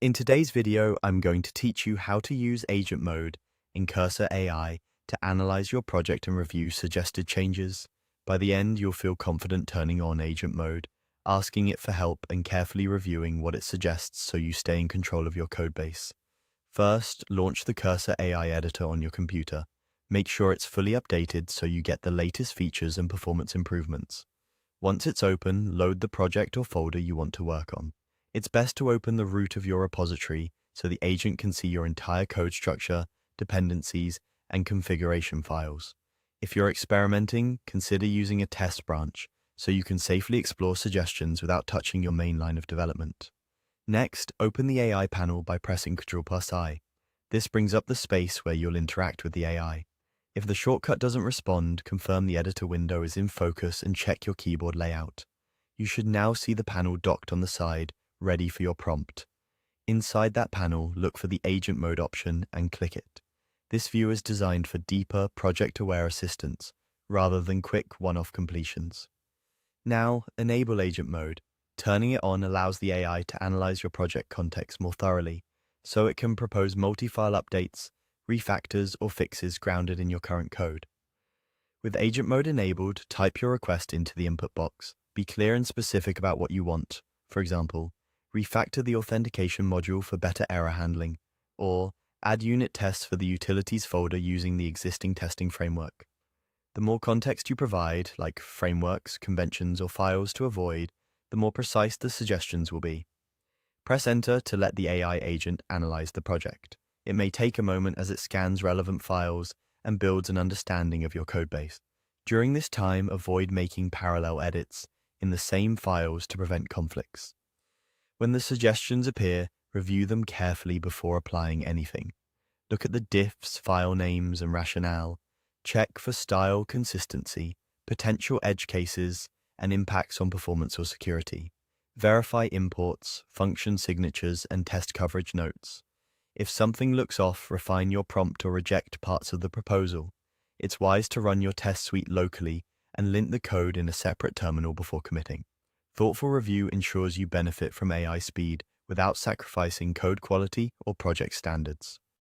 In today's video, I'm going to teach you how to use agent mode in Cursor AI to analyze your project and review suggested changes. By the end, you'll feel confident turning on agent mode, asking it for help and carefully reviewing what it suggests so you stay in control of your codebase. First, launch the Cursor AI editor on your computer. Make sure it's fully updated so you get the latest features and performance improvements. Once it's open, load the project or folder you want to work on. It's best to open the root of your repository so the agent can see your entire code structure, dependencies, and configuration files. If you're experimenting, consider using a test branch so you can safely explore suggestions without touching your main line of development. Next, open the AI panel by pressing Ctrl+I. This brings up the space where you'll interact with the AI. If the shortcut doesn't respond, confirm the editor window is in focus and check your keyboard layout. You should now see the panel docked on the side, ready for your prompt. Inside that panel, look for the Agent Mode option and click it. This view is designed for deeper, project-aware assistance, rather than quick one-off completions. Now, enable Agent Mode. Turning it on allows the AI to analyze your project context more thoroughly, so it can propose multi-file updates, refactors, or fixes grounded in your current code. With Agent Mode enabled, type your request into the input box. Be clear and specific about what you want. For example, refactor the authentication module for better error handling, or add unit tests for the utilities folder using the existing testing framework. The more context you provide, like frameworks, conventions, or files to avoid, the more precise the suggestions will be. Press Enter to let the AI agent analyze the project. It may take a moment as it scans relevant files and builds an understanding of your codebase. During this time, avoid making parallel edits in the same files to prevent conflicts. When the suggestions appear, review them carefully before applying anything. Look at the diffs, file names, and rationale. Check for style consistency, potential edge cases, and impacts on performance or security. Verify imports, function signatures, and test coverage notes. If something looks off, refine your prompt or reject parts of the proposal. It's wise to run your test suite locally and lint the code in a separate terminal before committing. Thoughtful review ensures you benefit from AI speed without sacrificing code quality or project standards.